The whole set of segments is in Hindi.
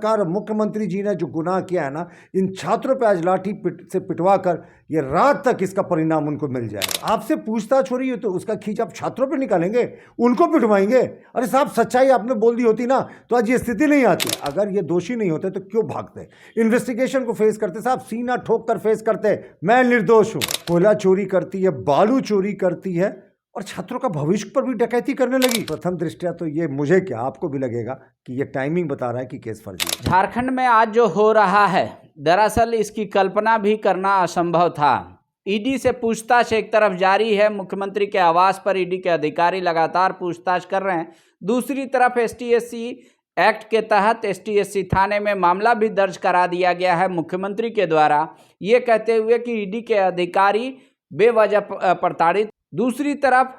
सरकार मुख्यमंत्री जी ने जो गुनाह किया है ना, इन छात्रों पे आज लाठी से पिटवा कर ये रात तक इसका परिणाम उनको मिल जाएगा। आपसे पूछताछ हो रही है तो उसका खींच आप छात्रों पे निकालेंगे, उनको पिटवाएंगे। अरे साहब, सच्चाई आपने बोल दी होती ना तो आज ये स्थिति नहीं आती। अगर ये दोषी नहीं होते तो क्यों भागते, इन्वेस्टिगेशन को फेस करते साहब, सीना ठोक कर फेस करते, मैं निर्दोष हूं। कोयला चोरी करती है, बालू चोरी करती है और छात्रों का भविष्य पर भी डकैती करने लगी। प्रथम दृष्टया तो ये मुझे क्या आपको भी लगेगा कि ये टाइमिंग बता रहा है कि केस फर्जी है। झारखंड में आज जो हो रहा है, दरअसल इसकी कल्पना भी करना असंभव था। ईडी से पूछताछ एक तरफ जारी है, मुख्यमंत्री के आवास पर ईडी के अधिकारी लगातार पूछताछ कर रहे हैं। दूसरी तरफ एसटीएससी एक्ट के तहत एसटीएससी थाने में मामला भी दर्ज करा दिया गया है मुख्यमंत्री के द्वारा, ये कहते हुए कि ईडी के अधिकारी बेवजह प्रताड़ित। दूसरी तरफ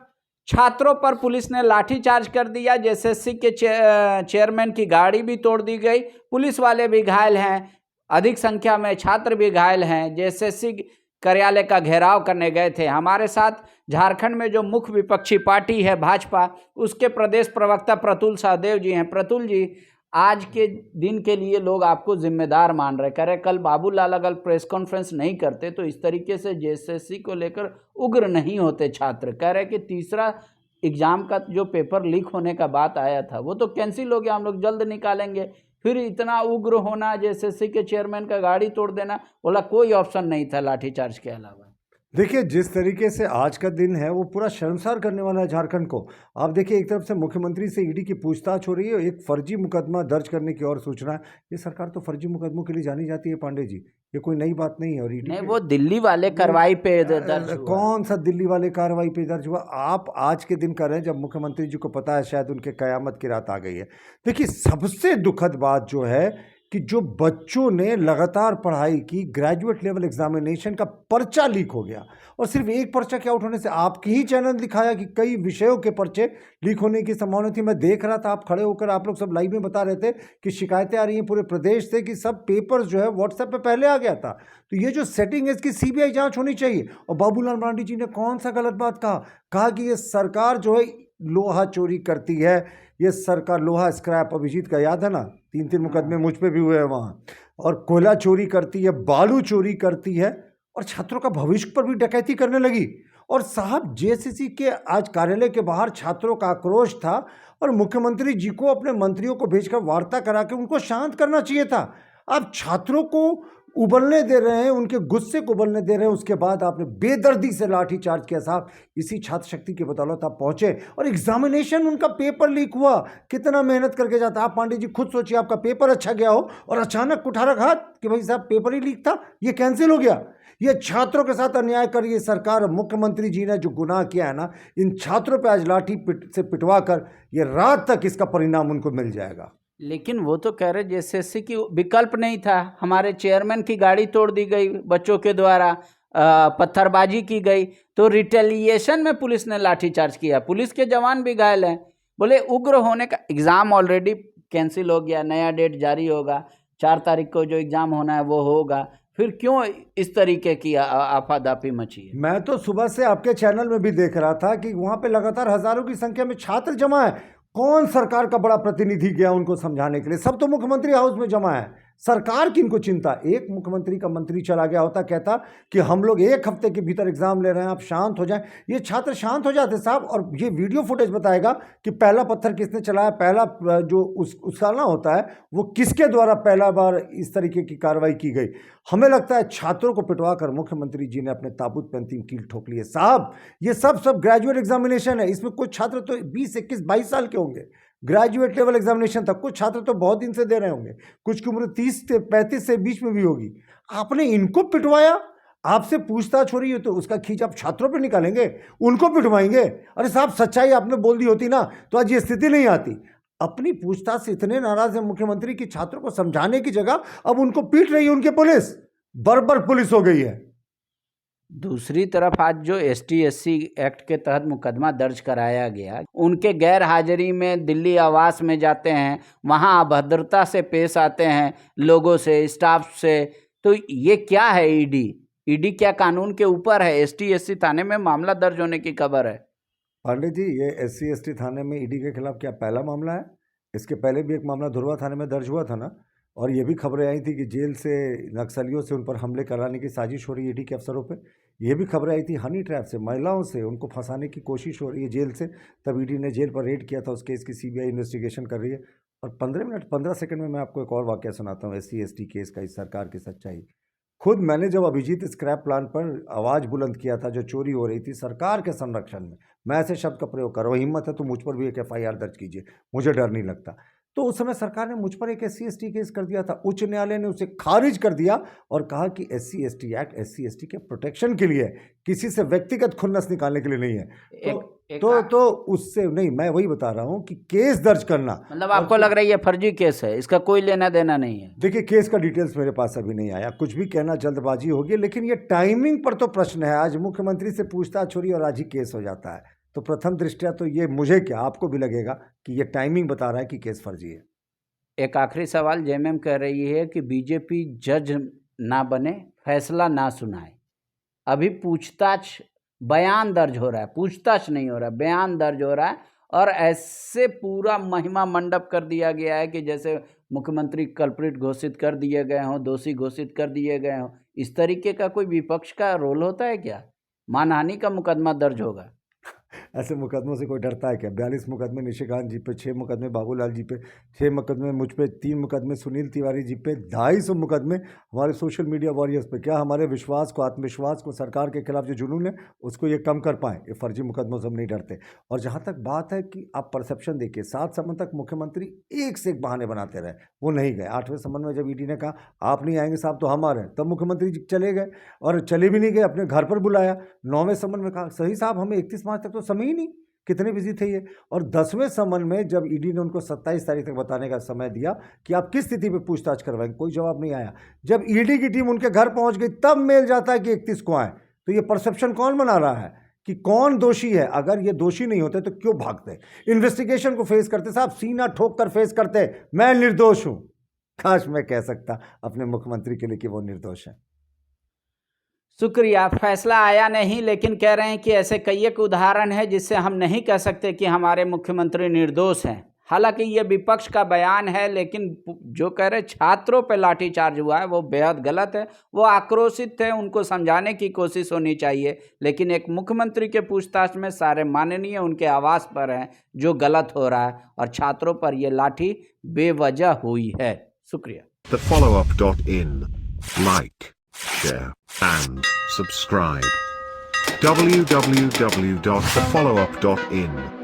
छात्रों पर पुलिस ने लाठीचार्ज कर दिया। जेएसएससी के चेयरमैन की गाड़ी भी तोड़ दी गई, पुलिस वाले भी घायल हैं, अधिक संख्या में छात्र भी घायल हैं। जेएसएससी कार्यालय का घेराव करने गए थे। हमारे साथ झारखंड में जो मुख्य विपक्षी पार्टी है भाजपा, उसके प्रदेश प्रवक्ता प्रतुल सहदेव जी हैं। प्रतुल जी, आज के दिन के लिए लोग आपको जिम्मेदार मान रहे, कह रहे कल बाबूलाल अगर प्रेस कॉन्फ्रेंस नहीं करते तो इस तरीके से जेएसएससी को लेकर उग्र नहीं होते छात्र। कह रहे कि तीसरा एग्जाम का जो पेपर लीक होने का बात आया था वो तो कैंसिल हो गया, हम लोग जल्द निकालेंगे। फिर इतना उग्र होना, जेएसएससी के चेयरमैन का गाड़ी तोड़ देना, बोला कोई ऑप्शन नहीं था लाठीचार्ज के अलावा। देखिए, जिस तरीके से आज का दिन है वो पूरा शर्मसार करने वाला है झारखंड को। आप देखिए, एक तरफ से मुख्यमंत्री से ईडी की पूछताछ हो रही है, एक फर्जी मुकदमा दर्ज करने की और सूचना है। ये सरकार तो फर्जी मुकदमों के लिए जानी जाती है पांडे जी, ये कोई नई बात नहीं है। और ईडी नहीं, वो दिल्ली वाले कार्रवाई पे दर्ज हुआ। कौन सा दिल्ली वाले कार्रवाई पे दर्ज हुआ? आप आज के दिन कर रहे हैं जब मुख्यमंत्री जी को पता है शायद उनके कयामत की रात आ गई है। देखिए, सबसे दुखद बात जो है कि जो बच्चों ने लगातार पढ़ाई की, ग्रेजुएट लेवल एग्जामिनेशन का पर्चा लीक हो गया। और सिर्फ एक पर्चा क्या आउट होने से, आपके ही चैनल दिखाया कि कई विषयों के पर्चे लीक होने की संभावना थी। मैं देख रहा था, आप खड़े होकर आप लोग सब लाइव में बता रहे थे कि शिकायतें आ रही हैं पूरे प्रदेश से कि सब पेपर्स जो है व्हाट्सएप पे पहले आ गया था। तो ये जो सेटिंग है इसकी सीबीआई जांच होनी चाहिए। और बाबूलाल मरांडी जी ने कौन सा गलत बात कहा कि ये सरकार जो है लोहा चोरी करती है, ये सरकार लोहा स्क्रैप, अभिजीत का याद है ना, 3 मुकदमे मुझ पे भी हुए हैं वहाँ। और कोयला चोरी करती है, बालू चोरी करती है और छात्रों का भविष्य पर भी डकैती करने लगी। और साहब, जेएसएससी के आज कार्यालय के बाहर छात्रों का आक्रोश था और मुख्यमंत्री जी को अपने मंत्रियों को भेजकर वार्ता करा के उनको शांत करना चाहिए था। आप छात्रों को उबलने दे रहे हैं, उनके गुस्से को उबलने दे रहे हैं, उसके बाद आपने बेदर्दी से लाठीचार्ज किया। साहब, इसी छात्र शक्ति की बदौलत आप पहुंचे और एग्जामिनेशन उनका पेपर लीक हुआ। कितना मेहनत करके जाता। आप पांडे जी खुद सोचिए, आपका पेपर अच्छा गया हो और अचानक कुठारक हाथ कि भाई साहब पेपर ही लीक था, ये कैंसिल हो गया। ये छात्रों के साथ अन्याय कर ये सरकार, मुख्यमंत्री जी ने जो गुनाह किया है ना, इन छात्रों पे आज लाठी से पिटवा कर ये रात तक इसका परिणाम उनको मिल जाएगा। लेकिन वो तो कह रहे जेएसएससी की विकल्प नहीं था। हमारे चेयरमैन की गाड़ी तोड़ दी गई बच्चों के द्वारा, पत्थरबाजी की गई, तो रिटेलिएशन में पुलिस ने लाठीचार्ज किया, पुलिस के जवान भी घायल हैं। बोले उग्र होने का, एग्ज़ाम ऑलरेडी कैंसिल हो गया, नया डेट जारी होगा, 4 तारीख को जो एग्ज़ाम होना है वो होगा, फिर क्यों इस तरीके की आफादाफी मची है? मैं तो सुबह से आपके चैनल में भी देख रहा था कि वहाँ पे लगातार हजारों की संख्या में छात्र जमा है। कौन सरकार का बड़ा प्रतिनिधि गया उनको समझाने के लिए? सब तो मुख्यमंत्री हाउस में जमा है। सरकार की इनको चिंता। एक मुख्यमंत्री का मंत्री चला गया होता, कहता कि हम लोग 1 हफ्ते के भीतर एग्जाम ले रहे हैं, आप शांत हो जाएं। ये छात्र शांत हो जाते साहब। और ये वीडियो फुटेज बताएगा कि पहला पत्थर किसने चलाया, पहला जो उछालना होता है वो किसके द्वारा पहला बार इस तरीके की कार्रवाई की गई। हमें लगता है छात्रों को पिटवा कर मुख्यमंत्री जी ने अपने ताबूत पे अंतिम कील ठोक ली है। साहब, ये सब ग्रेजुएट एग्जामिनेशन है, इसमें कुछ छात्र तो 20, 21, 22 साल के होंगे। ग्रेजुएट लेवल एग्जामिनेशन था, कुछ छात्र तो बहुत दिन से दे रहे होंगे, कुछ की उम्र 30 से 35 से बीच में भी होगी। आपने इनको पिटवाया। आपसे पूछताछ हो रही है तो उसका खींच आप छात्रों पे निकालेंगे, उनको पिटवाएंगे। अरे साहब, सच्चाई आपने बोल दी होती ना तो आज ये स्थिति नहीं आती। अपनी पूछताछ से इतने नाराज है मुख्यमंत्री की छात्रों को समझाने की जगह अब उनको पीट रही है उनकी पुलिस। बर्बर पुलिस हो गई है। दूसरी तरफ आज जो एसटीएससी एक्ट के तहत मुकदमा दर्ज कराया गया, उनके गैर हाजिरी में दिल्ली आवास में जाते हैं, वहां अभद्रता से पेश आते हैं लोगों से, स्टाफ से, तो ये क्या है? ईडी क्या कानून के ऊपर है? एसटी-एससी थाने में मामला दर्ज होने की खबर है। पांडे जी, ये SC/ST थाने में ईडी के खिलाफ क्या पहला मामला है? इसके पहले भी एक मामला धुरवा थाने में दर्ज हुआ था ना, और ये भी खबरें आई थी कि जेल से नक्सलियों से उन पर हमले कराने की साजिश हो रही है ईडी के अफसरों पे। ये भी खबरें आई थी हनी ट्रैप से, महिलाओं से उनको फंसाने की कोशिश हो रही है जेल से। तब ईडी ने जेल पर रेड किया था, उस केस की सीबीआई इन्वेस्टिगेशन कर रही है। और 15 सेकंड में मैं आपको एक और वाकया सुनाता हूँ SC/ST केस का, इस सरकार की सच्चाई। खुद मैंने जब अभिजीत स्क्रैप प्लांट पर आवाज़ बुलंद किया था, जो चोरी हो रही थी सरकार के संरक्षण में, मैं ऐसे शब्द का प्रयोग कर रहा हूँ, हिम्मत है तो मुझ पर भी एक FIR दर्ज कीजिए, मुझे डर नहीं लगता। तो उस समय सरकार ने मुझ पर एक SC/ST केस कर दिया था। उच्च न्यायालय ने उसे खारिज कर दिया और कहा कि SC/ST एक्ट SC/ST के प्रोटेक्शन के लिए है, किसी से व्यक्तिगत खुन्नस निकालने के लिए नहीं है। तो उससे नहीं, मैं वही बता रहा हूँ कि केस दर्ज करना, मतलब आपको लग रहा है ये फर्जी केस है, इसका कोई लेना देना नहीं है? देखिए, केस का डिटेल्स मेरे पास अभी नहीं आया, कुछ भी कहना जल्दबाजी होगी, लेकिन ये टाइमिंग पर तो प्रश्न है। आज मुख्यमंत्री से पूछताछ हो रही है और आज ही केस हो जाता है, तो प्रथम दृष्टया तो ये मुझे क्या, आपको भी लगेगा कि ये टाइमिंग बता रहा है कि केस फर्जी है। एक आखिरी सवाल, जेएमएम कह रही है कि बीजेपी जज ना बने, फैसला ना सुनाए। अभी पूछताछ, बयान दर्ज हो रहा है, पूछताछ नहीं हो रहा है, बयान दर्ज हो रहा है, और ऐसे पूरा महिमा मंडप कर दिया गया है कि जैसे मुख्यमंत्री कल्प्रिट घोषित कर दिए गए हों, दोषी घोषित कर दिए गए हों। इस तरीके का कोई विपक्ष का रोल होता है क्या? मानहानि का मुकदमा दर्ज होगा? ऐसे मुकदमों से कोई डरता है क्या? 42 मुकदमे निशिकांत जी पे, 6 मुकदमे बाबूलाल जी पे, 6 मुकदमे मुझ पे, 3 मुकदमे सुनील तिवारी जी पे, 250 मुकदमे हमारे सोशल मीडिया वॉरियर्स पे। क्या हमारे विश्वास को, आत्मविश्वास को, सरकार के खिलाफ जो जुनून है उसको ये कम कर पाएँ? ये फर्जी मुकदमों से हम नहीं डरते। और जहाँ तक बात है कि आप परसेप्शन देखिए, 7 समन तक मुख्यमंत्री एक से एक बहाने बनाते रहे, वो नहीं गए। 8वें समन में जब ईडी ने कहा आप नहीं आएंगे साहब तो हम आ रहे हैं, तब मुख्यमंत्री जी चले गए, और चले भी नहीं गए, अपने घर पर बुलाया। 9वें समन में कहा सही साहब हमें 31 मार्च तक तो समय ही नहीं, कितने बिजी थे ये। और 10वें समन में जब ईडी ने उनको 27 तारीख तक बताने का समय दिया कि आप किस स्थिति पे पूछताछ करवाएंगे, कोई जवाब नहीं आया। जब ईडी की टीम उनके घर पहुंच गई तब मेल जाता है कि 31 को आए। तो ये परसेप्शन कौन बना रहा है कि कौन दोषी है? अगर ये दोषी नहीं होते तो क्यों भागते? इन्वेस्टिगेशन को फेस करते साहब, सीना ठोक कर फेस करते, मैं निर्दोष हूं। काश मैं कह सकता अपने मुख्यमंत्री के लिए कि वो निर्दोष है। शुक्रिया। फैसला आया नहीं, लेकिन कह रहे हैं कि ऐसे कई एक उदाहरण है जिससे हम नहीं कह सकते कि हमारे मुख्यमंत्री निर्दोष हैं। हालांकि ये विपक्ष का बयान है, लेकिन जो कह रहे छात्रों पे लाठीचार्ज हुआ है वो बेहद गलत है। वो आक्रोशित थे, उनको समझाने की कोशिश होनी चाहिए, लेकिन एक मुख्यमंत्री के पूछताछ में सारे माननीय उनके आवास पर हैं, जो गलत हो रहा है, और छात्रों पर ये लाठी बेवजह हुई है। शुक्रिया। TheFollowUp.in. Like, share, and subscribe. www.thefollowup.in